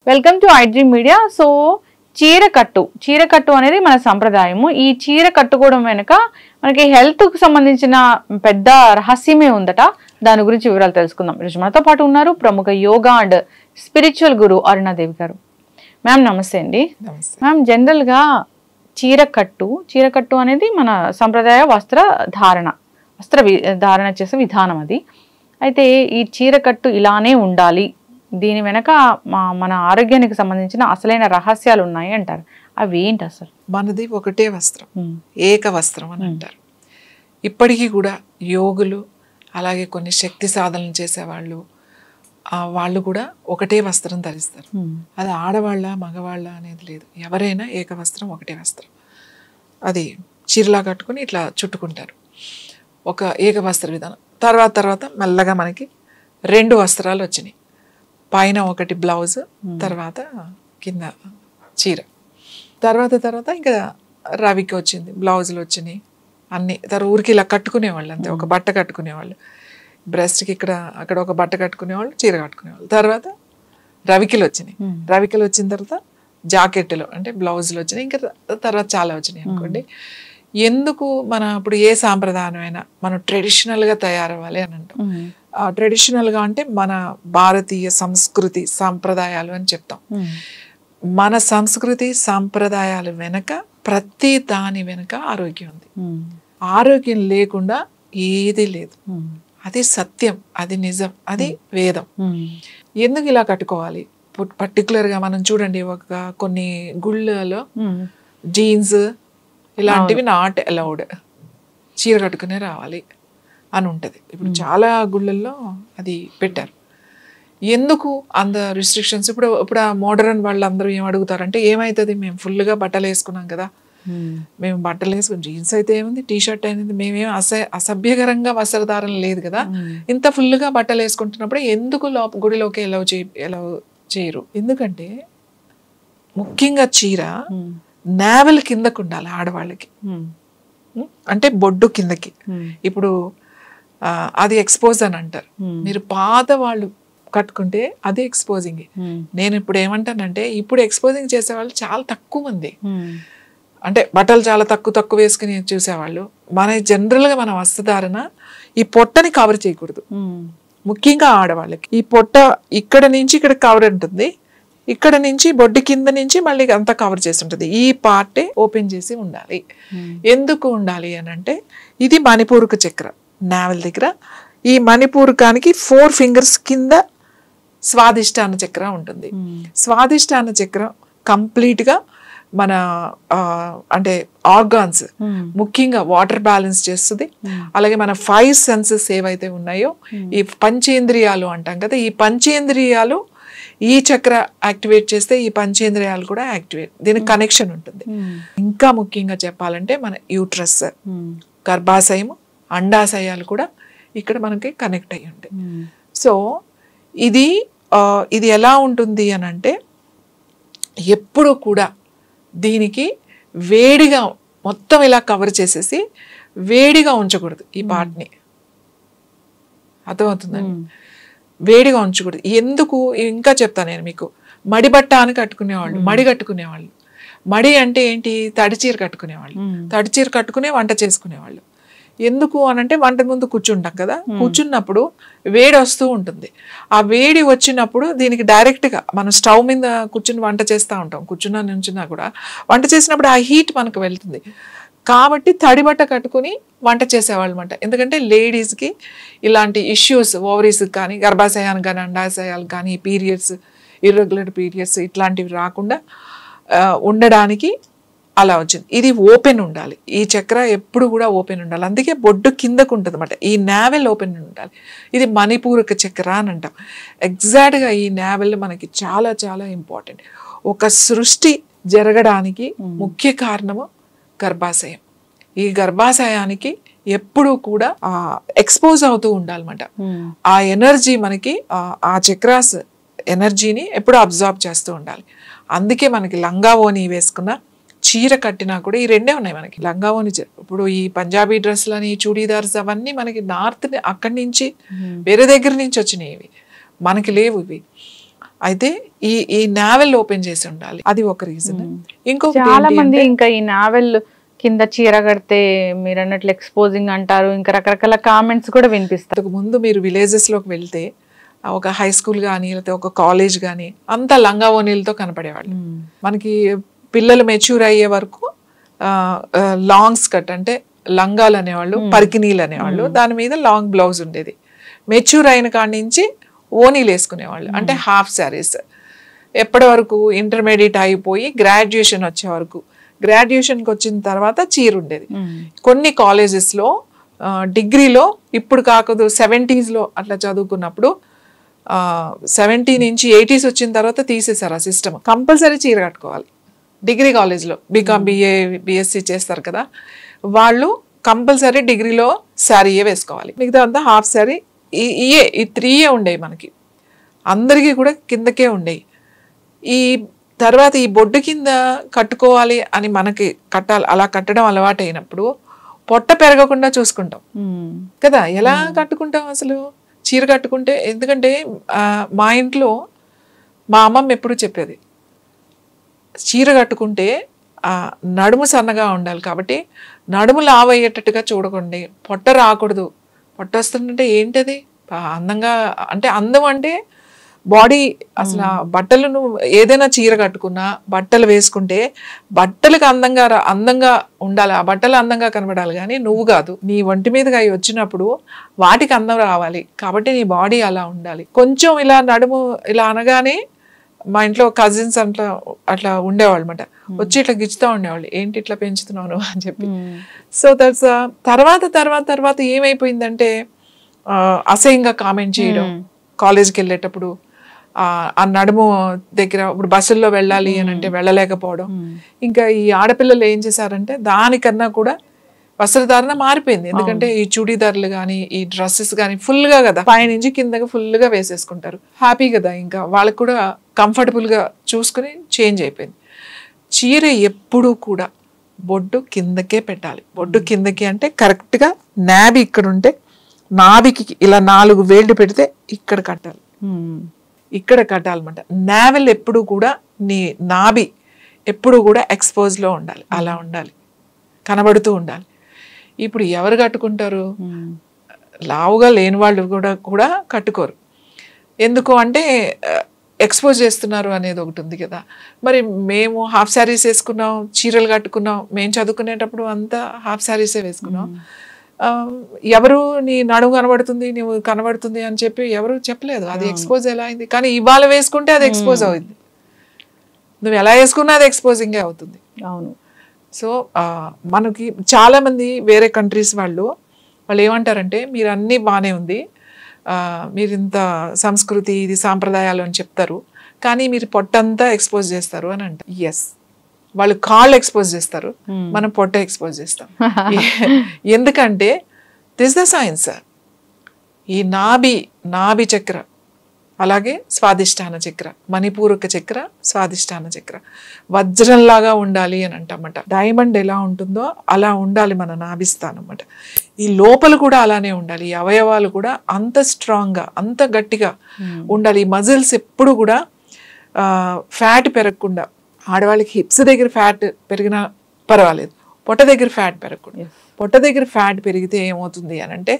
Welcome to iDream media. So చీరకట్టు అనేది మన సంప్రదాయము. ఈ చీర కట్టుకోవడం వెనుక మనకి హెల్త్ కు సంబంధించిన పెద్ద రహస్యమే ఉందట. దాని గురించి వివరాలు తెలుసుకుందాం. ఈరోజు మనతో పాటు ఉన్నారు ప్రముఖ యోగా అండ్ స్పిరిచువల్ గురు అరుణాదేవి గారు. మ్యామ్ నమస్తే అండి. మ్యామ్, జనరల్ గా చీరకట్టు అనేది మన సంప్రదాయ వస్త్ర ధారణ చేసే విధానం అది. అయితే ఈ చీరకట్టు ఇలానే ఉండాలి, దీని వెనక మన ఆరోగ్యానికి సంబంధించిన అసలైన రహస్యాలు ఉన్నాయి అంటారు. అవి ఏంటి అసలు? మనది ఒకటే వస్త్రం, ఏక వస్త్రం అని అంటారు. ఇప్పటికీ కూడా యోగులు, అలాగే కొన్ని శక్తి సాధనలు చేసేవాళ్ళు, వాళ్ళు కూడా ఒకటే వస్త్రం ధరిస్తారు. అది ఆడవాళ్ళ మగవాళ్ళ అనేది లేదు, ఎవరైనా ఏక వస్త్రం, ఒకటే వస్త్రం. అది చీరలా కట్టుకుని ఇట్లా చుట్టుకుంటారు. ఒక ఏక వస్త్ర విధానం. తర్వాత మెల్లగా మనకి 2 వస్త్రాలు వచ్చినాయి. పైన ఒకటి బ్లౌజ్, తర్వాత కింద చీర. తర్వాత ఇంకా రవికి వచ్చింది, బ్లౌజులు వచ్చినాయి అన్నీ. ఊరికి ఇలా కట్టుకునేవాళ్ళు అంతే, ఒక బట్ట కట్టుకునేవాళ్ళు. బ్రెస్ట్కి అక్కడ ఒక బట్ట కట్టుకునేవాళ్ళు, చీర కట్టుకునేవాళ్ళు. తర్వాత రవికిలు వచ్చినాయి. రవికిలు వచ్చిన తర్వాత జాకెట్లు అంటే బ్లౌజులు వచ్చినాయి. ఇంకా తర్వాత చాలా వచ్చినాయి అనుకోండి. ఎందుకు ఇప్పుడు ఏ సాంప్రదాయమైనా మనం ట్రెడిషనల్గా తయారవ్వాలి అని అంటాం. ట్రెడిషనల్గా అంటే మన భారతీయ సంస్కృతి సాంప్రదాయాలు అని చెప్తాం. మన సంస్కృతి సాంప్రదాయాలు వెనక ప్రతి దాని వెనక ఆరోగ్యం ఉంది. ఆరోగ్యం లేకుండా ఏది లేదు. అది సత్యం, అది నిజం, అది వేదం. ఎందుకు ఇలా కట్టుకోవాలి? పర్టికులర్గా మనం చూడండి, కొన్ని గుళ్ళలో జీన్స్ ఇలాంటివి నాట్ అలౌడ్, చీర కట్టుకునే రావాలి అని ఉంటుంది. ఇప్పుడు చాలా గుళ్ళల్లో అది పెట్టారు. ఎందుకు అంత రిస్ట్రిక్షన్స్? ఇప్పుడు ఆ మోడర్న్ వాళ్ళందరూ ఏం అడుగుతారంటే, ఏమవుతుంది, మేము ఫుల్గా బట్టలు వేసుకున్నాం కదా, మేము బట్టలు వేసుకుని జీన్స్ అయితే ఏముంది, టీ షర్ట్ అనేది, మేమేం అసభ్యకరంగా వస్త్రధారణ లేదు కదా, ఇంత ఫుల్గా బట్టలు వేసుకుంటున్నప్పుడు ఎందుకు గుడిలోకి ఎలవ్ చేయరు? ఎందుకంటే ముఖ్యంగా చీర నావెల్ కిందకు ఉండాలి ఆడవాళ్ళకి, అంటే బొడ్డు కిందకి. ఇప్పుడు అది ఎక్స్పోజ్ అని అంటారు. మీరు పాత వాళ్ళు కట్టుకుంటే అది ఎక్స్పోజింగ్. నేను ఇప్పుడు ఏమంటానంటే, ఇప్పుడు ఎక్స్పోజింగ్ చేసేవాళ్ళు చాలా తక్కువ మంది, అంటే బట్టలు చాలా తక్కువ వేసుకుని చూసేవాళ్ళు. జనరల్గా మన వస్త్రధారణ ఈ పొట్టని కవర్ చేయకూడదు. ముఖ్యంగా ఆడవాళ్ళకి ఈ పొట్ట ఇక్కడ నుంచి ఇక్కడ కవర్ ఉంటుంది, ఇక్కడ నుంచి బొడ్డు కింద నుంచి మళ్ళీ అంతా కవర్ చేసి ఉంటుంది. ఈ పార్టే ఓపెన్ చేసి ఉండాలి. ఎందుకు ఉండాలి అని అంటే, ఇది మణిపూరక చక్ర, నావెల్ దగ్గర. ఈ మణిపూరకానికి 4 ఫింగర్స్ కింద స్వాదిష్టాన చక్ర ఉంటుంది. స్వాదిష్టాన చక్రం కంప్లీట్గా మన అంటే ఆర్గాన్స్, ముఖ్యంగా వాటర్ బ్యాలెన్స్ చేస్తుంది. అలాగే మన 5 సెన్సెస్ ఏవైతే ఉన్నాయో, ఈ పంచేంద్రియాలు అంటాం కదా, ఈ పంచేంద్రియాలు ఈ చక్ర యాక్టివేట్ చేస్తే ఈ పంచేంద్రియాలు కూడా యాక్టివేట్, దీనికి కనెక్షన్ ఉంటుంది. ఇంకా ముఖ్యంగా చెప్పాలంటే మన యూట్రస్, గర్భాశయం, అండాశయాలు కూడా ఇక్కడ మనకి కనెక్ట్ అయ్యి ఉంటాయి. సో ఇది ఎలా ఉంటుంది అని అంటే, ఎప్పుడు కూడా దీనికి వేడిగా మొత్తం ఇలా కవర్ చేసేసి వేడిగా ఉంచకూడదు. ఈ పార్ట్ని అర్థమవుతుందండి, వేడిగా ఉంచకూడదు. ఎందుకు ఇంకా చెప్తాను నేను మీకు. మడిబట్ట అని కట్టుకునేవాళ్ళు, మడి కట్టుకునేవాళ్ళు. మడి అంటే ఏంటి? తడిచీర కట్టుకునేవాళ్ళు. తడిచీర కట్టుకునే వంట చేసుకునేవాళ్ళు. ఎందుకు అనంటే, వంట ముందు కూర్చుంటాం కదా, కూర్చున్నప్పుడు వేడి వస్తూ ఉంటుంది. ఆ వేడి వచ్చినప్పుడు దీనికి డైరెక్ట్గా మనం స్టవ్ మీద కూర్చుని వంట చేస్తూ ఉంటాం, నుంచున్నా కూడా వంట చేసినప్పుడు ఆ హీట్ మనకు వెళ్తుంది. కాబట్టి తడిబట్ట కట్టుకుని వంట చేసేవాళ్ళు అనమాట. ఎందుకంటే లేడీస్కి ఇలాంటి ఇష్యూస్, ఓవరీస్కి కానీ, గర్భాశయానికి కానీ, అండాశయాలకు కానీ, పీరియడ్స్, ఇర్రెగ్యులర్ పీరియడ్స్ ఇట్లాంటివి రాకుండా ఉండడానికి అలా వచ్చింది. ఇది ఓపెన్ ఉండాలి, ఈ చక్ర ఎప్పుడు కూడా ఓపెన్ ఉండాలి. అందుకే బొడ్డు కిందకు ఉంటుంది అనమాట. ఈ నావెల్ ఓపెన్ ఉండాలి. ఇది మణిపూరక చక్ర అని అంటాం. ఎగ్జాక్ట్గా ఈ నావెల్ మనకి చాలా చాలా ఇంపార్టెంట్. ఒక సృష్టి జరగడానికి ముఖ్య కారణము గర్భాశయం. ఈ గర్భాశయానికి ఎప్పుడు కూడా ఎక్స్పోజ్ అవుతూ ఉండాలన్నమాట. ఆ ఎనర్జీ మనకి, ఆ చక్రాస్ ఎనర్జీని ఎప్పుడు అబ్జార్బ్ చేస్తూ ఉండాలి. అందుకే మనకి లంగా ఓని వేసుకున్న, చీర కట్టినా కూడా ఈ 2 ఉన్నాయి మనకి. లంగా ఓని, ఇప్పుడు ఈ పంజాబీ డ్రెస్లని, చూడీదార్స్ అవన్నీ మనకి నార్త్, అక్కడి నుంచి వేరే దగ్గర నుంచి వచ్చినాయి, ఇవి మనకి లేవు. ఇవి అయితే ఈ నావెల్ ఓపెన్ చేసి ఉండాలి, అది ఒక రీజన్. ఇంకొకటి చాలా మంది ఇంకా ఈ నావెల్ కింద చీర కడితే మీరు అన్నట్లు ఎక్స్పోజింగ్ అంటారు, ఇంకా రకరకాల కామెంట్స్ కూడా వినిపిస్తారు. ముందు మీరు విలేజెస్ లోకి వెళ్తే ఒక హై స్కూల్ కానీ లేకపోతే ఒక కాలేజ్ కానీ అంతా లంగా ఓనీలతో కనపడేవాళ్ళు. మనకి పిల్లలు మెచ్యూర్ అయ్యే వరకు లాంగ్ స్కర్ట్ అంటే లంగాలు అనేవాళ్ళు, పరికినీలు అనేవాళ్ళు, దాని మీద లాంగ్ బ్లౌజ్ ఉండేది. మెచ్యూర్ అయిన కాడి నుంచి ఓనీలు వేసుకునేవాళ్ళు, అంటే హాఫ్ శారీస్. ఎప్పటి వరకు ఇంటర్మీడియట్ అయిపోయి గ్రాడ్యుయేషన్ వచ్చే వరకు, గ్రాడ్యుయేషన్కి వచ్చిన తర్వాత చీర ఉండేది. కొన్ని కాలేజెస్లో డిగ్రీలో ఇప్పుడు కాకదు 70s అట్లా చదువుకున్నప్పుడు 70 నుంచి 80s వచ్చిన తర్వాత తీసేశారు ఆ సిస్టమ్. కంపల్సరీ చీర కట్టుకోవాలి. డిగ్రీ కాలేజ్లో బీకామ్ బిఏ బిఎస్సి చేస్తారు కదా, వాళ్ళు కంపల్సరీ డిగ్రీలో శారీయే వేసుకోవాలి, మిగతా అంతా హాఫ్ శారీ. ఈ 3 ఉండేవి మనకి, అందరికీ కూడా కిందకే ఉండేవి. ఈ తర్వాత ఈ బొడ్డు కింద కట్టుకోవాలి అని మనకి అలా కట్టడం అలవాటు అయినప్పుడు పొట్ట పెరగకుండా చూసుకుంటాం కదా. ఎలా కట్టుకుంటాం అసలు చీర కట్టుకుంటే? ఎందుకంటే మా ఇంట్లో మా అమ్మమ్మ ఎప్పుడు చెప్పేది, చీర కట్టుకుంటే నడుము సన్నగా ఉండాలి కాబట్టి నడుము లావు అయ్యేటట్టుగా చూడకండి, పొట్ట రాకూడదు. పొట్ట వస్తుందంటే ఏంటది? అందంగా అంటే అందం అంటే బాడీ. అసలు బట్టలు నువ్వు ఏదైనా చీర కట్టుకున్నా బట్టలు వేసుకుంటే బట్టలకు అందంగా ఉండాలి, ఆ బట్టలు అందంగా కనబడాలి, కానీ నువ్వు కాదు. నీ ఒంటి మీదగా అవి వచ్చినప్పుడు వాటికి అందం రావాలి కాబట్టి నీ బాడీ అలా ఉండాలి. కొంచెం ఇలా నడుము ఇలా అనగానే మా ఇంట్లో కజిన్స్ అట్లా ఉండేవాళ్ళు అనమాట, వచ్చి ఇట్లా గిచ్చుతూ ఉండేవాళ్ళు, ఏంటి ఇట్లా పెంచుతున్నావు అని చెప్పి. సో దట్స్ తర్వాత ఏమైపోయిందంటే అసహ్యంగా కామెంట్ చేయడం. కాలేజ్కి వెళ్ళేటప్పుడు ఆ నడుము దగ్గర ఇప్పుడు బస్సుల్లో వెళ్ళాలి అని అంటే వెళ్ళలేకపోవడం. ఇంకా ఈ ఆడపిల్లలు ఏం చేశారంటే దానికన్నా కూడా వస్త్రధారణ మారిపోయింది. ఎందుకంటే ఈ చుడీదార్లు కానీ ఈ డ్రెస్సెస్ కానీ ఫుల్గా కదా, పైనుంచి కిందగా ఫుల్గా వేసేసుకుంటారు, హ్యాపీ కదా, ఇంకా వాళ్ళకు కూడా కంఫర్టబుల్గా చూసుకుని చేంజ్ అయిపోయింది. చీర ఎప్పుడూ కూడా బొడ్డు కిందకే పెట్టాలి. బొడ్డు కిందకి అంటే కరెక్ట్గా నాభి ఇక్కడ ఉంటే నాభికి ఇలా 4 వేళ్ళు పెడితే ఇక్కడ కట్టాలి, ఇక్కడ కట్టాలన్నమాట. నావెల్ ఎప్పుడు కూడా నీ నాభి ఎప్పుడు కూడా ఎక్స్పోజ్లో ఉండాలి, అలా ఉండాలి, కనబడుతూ ఉండాలి. ఇప్పుడు ఎవరు కట్టుకుంటారు? లావుగా లేని వాళ్ళు కూడా కట్టుకోరు. ఎందుకు అంటే ఎక్స్పోజ్ చేస్తున్నారు అనేది ఒకటి ఉంది కదా. మరి మేము హాఫ్ శారీస్ వేసుకున్నాం, చీరలు కట్టుకున్నాం, మేము చదువుకునేటప్పుడు అంతా హాఫ్ శారీసే వేసుకున్నాం. ఎవరు నీ నడుము కనబడుతుంది నువ్వు కనబడుతుంది అని చెప్పి ఎవరు చెప్పలేదు. అది ఎక్స్పోజ్ ఎలా అయింది? కానీ ఇవాళ వేసుకుంటే అది ఎక్స్పోజ్ అవుతుంది, నువ్వు ఎలా వేసుకున్నా అది ఎక్స్పోజింగే అవుతుంది. అవును. సో మనకి చాలా మంది వేరే కంట్రీస్ వాళ్ళు ఏమంటారంటే మీరు అన్నీ బాగానే ఉంది, మీరు ఇంత సంస్కృతి ఇది సాంప్రదాయాలు అని చెప్తారు, కానీ మీరు పొట్టంతా ఎక్స్పోజ్ చేస్తారు అని అంటారు. ఎస్, వాళ్ళు కాళ్ళు ఎక్స్పోజ్ చేస్తారు, మనం పొట్ట ఎక్స్పోజ్ చేస్తాం. ఎందుకంటే దిస్ ద సైన్స్. ఈ నాభి చక్ర, అలాగే స్వాదిష్టాన చక్ర, మణిపూరక చక్ర, స్వాదిష్టాన చక్ర వజ్రంలాగా ఉండాలి అని అంటామట. డైమండ్ ఎలా ఉంటుందో అలా ఉండాలి మన నాభిస్థానం అన్నమాట. ఈ లోపల కూడా అలానే ఉండాలి, ఈ అవయవాలు కూడా అంత స్ట్రాంగ్గా అంత గట్టిగా ఉండాలి. ఈ మజిల్స్ ఎప్పుడు కూడా ఫ్యాట్ పెరగకుండా, ఆడవాళ్ళకి హిప్స్ దగ్గర ఫ్యాట్ పెరిగినా పర్వాలేదు, పొట్ట దగ్గర ఫ్యాట్ పెరగకూడదు. పొట్ట దగ్గర ఫ్యాట్ పెరిగితే ఏమవుతుంది అని అంటే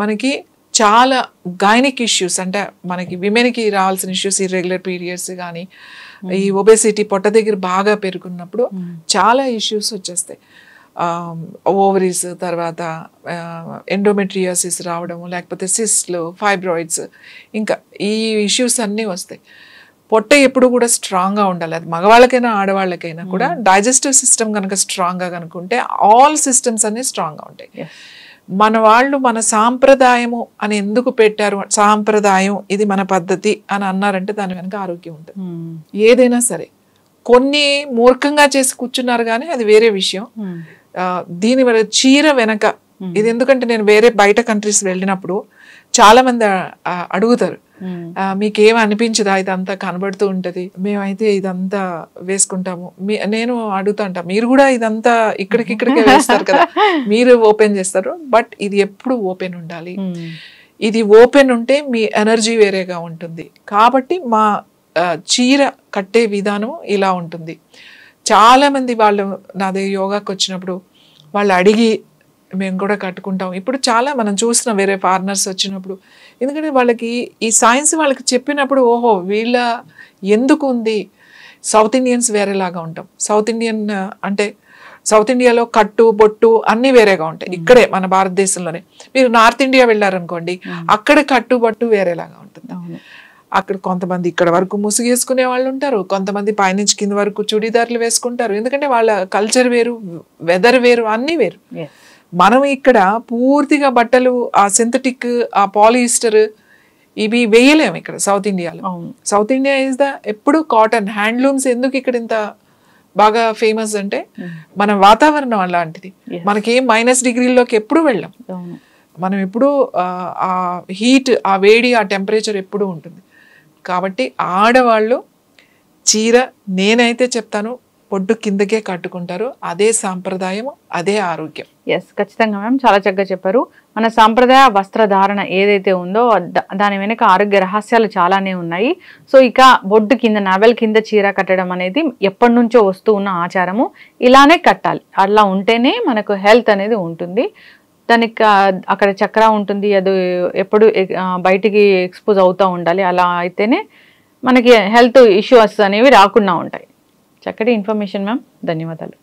మనకి చాలా గైనిక్ ఇష్యూస్, అంటే మనకి విమెన్కి రావాల్సిన ఇష్యూస్, ఇర్రెగ్యులర్ పీరియడ్స్ కానీ ఈ ఒబెసిటీ పొట్ట దగ్గర బాగా పెరుగున్నప్పుడు చాలా ఇష్యూస్ వచ్చేస్తాయి. ఓవరీస్, తర్వాత ఎండోమెట్రియోసిస్ రావడము, లేకపోతే సిస్ట్లు, ఫైబ్రాయిడ్స్, ఇంకా ఈ ఇష్యూస్ అన్నీ వస్తాయి. పొట్ట ఎప్పుడు కూడా స్ట్రాంగ్గా ఉండాలి. అది మగవాళ్ళకైనా ఆడవాళ్ళకైనా కూడా డైజెస్టివ్ సిస్టమ్ కనుక స్ట్రాంగ్గా కనుకుంటే ఆల్ సిస్టమ్స్ అన్నీ స్ట్రాంగ్గా ఉంటాయి. మన వాళ్ళు మన సాంప్రదాయము అని ఎందుకు పెట్టారు, సాంప్రదాయం ఇది మన పద్ధతి అని అన్నారంటే దాని వెనక ఆరోగ్యం ఉంటుంది. ఏదైనా సరే కొన్ని మూర్ఖంగా చేసి కూర్చున్నారు కానీ అది వేరే విషయం. దీని వల్ల చీర వెనక ఇది ఎందుకంటే నేను వేరే బయట కంట్రీస్ వెళ్ళినప్పుడు చాలా మంది అడుగుతారు, మీకేం అనిపించదా ఇదంతా కనబడుతూ ఉంటది, మేమైతే ఇదంతా వేసుకుంటాము. నేను అడుగుతా ఉంటా, మీరు కూడా ఇదంతా ఇక్కడికే వేస్తారు కదా, మీరు ఓపెన్ చేస్తారు, బట్ ఇది ఎప్పుడు ఓపెన్ ఉండాలి. ఇది ఓపెన్ ఉంటే మీ ఎనర్జీ వేరేగా ఉంటుంది. కాబట్టి చీర కట్టే విధానం ఇలా ఉంటుంది. చాలామంది వాళ్ళు నాది యోగాకి వచ్చినప్పుడు వాళ్ళు అడిగి మేము కూడా కట్టుకుంటాం. ఇప్పుడు చాలా మనం చూస్తున్నాం వేరే ఫారినర్స్ వచ్చినప్పుడు, ఎందుకంటే వాళ్ళకి ఈ సైన్స్ వాళ్ళకి చెప్పినప్పుడు ఓహో వీళ్ళ ఎందుకు ఉంది. సౌత్ ఇండియన్స్ వేరేలాగా ఉంటాం. సౌత్ ఇండియన్ అంటే సౌత్ ఇండియాలో కట్టు బొట్టు అన్నీ వేరేగా ఉంటాయి. ఇక్కడే మన భారతదేశంలోనే. మీరు నార్త్ ఇండియా వెళ్ళారనుకోండి, అక్కడ కట్టు బొట్టు వేరేలాగా ఉంటుంది. అక్కడ కొంతమంది ఇక్కడ వరకు ముసుగేసుకునే వాళ్ళు ఉంటారు, కొంతమంది పైనుంచి కింద వరకు చుడీదార్లు వేసుకుంటారు. ఎందుకంటే వాళ్ళ కల్చర్ వేరు, వెదర్ వేరు, అన్నీ వేరు. మనం ఇక్కడ పూర్తిగా బట్టలు ఆ సింథటిక్ ఆ పాలిస్టర్ ఇవి వేయలేము ఇక్కడ సౌత్ ఇండియాలో. సౌత్ ఇండియా ఈజ్ ద ఎప్పుడు కాటన్ హ్యాండ్లూమ్స్. ఎందుకు ఇక్కడ ఇంత బాగా ఫేమస్ అంటే మన వాతావరణం అలాంటిది. మనకేం -డిగ్రీల్లోకి ఎప్పుడు వెళ్ళాం. మనం ఎప్పుడు ఆ హీట్, ఆ వేడి, ఆ టెంపరేచర్ ఎప్పుడు ఉంటుంది. కాబట్టి ఆడవాళ్ళు చీర నేనైతే చెప్తాను పొడ్డు కిందకే కట్టుకుంటారు. అదే సాంప్రదాయం, అదే ఆరోగ్యం. ఎస్, ఖచ్చితంగా మ్యామ్, చాలా చక్కగా చెప్పారు. మన సాంప్రదాయ వస్త్రధారణ ఏదైతే ఉందో దాని వెనుక ఆరోగ్య రహస్యాలు చాలానే ఉన్నాయి. సో ఇక బొడ్డు కింద, నావెల్ కింద చీర కట్టడం అనేది ఎప్పటి నుంచో వస్తూ ఉన్న ఆచారము. ఇలానే కట్టాలి, అలా ఉంటేనే మనకు హెల్త్ అనేది ఉంటుంది. దానికి అక్కడ చక్ర ఉంటుంది, అది ఎప్పుడు బయటికి ఎక్స్పోజ్ అవుతూ ఉండాలి. అలా అయితేనే మనకి హెల్త్ ఇష్యూస్ అనేవి రాకుండా ఉంటాయి. చక్కటి ఇన్ఫర్మేషన్ మ్యామ్, ధన్యవాదాలు.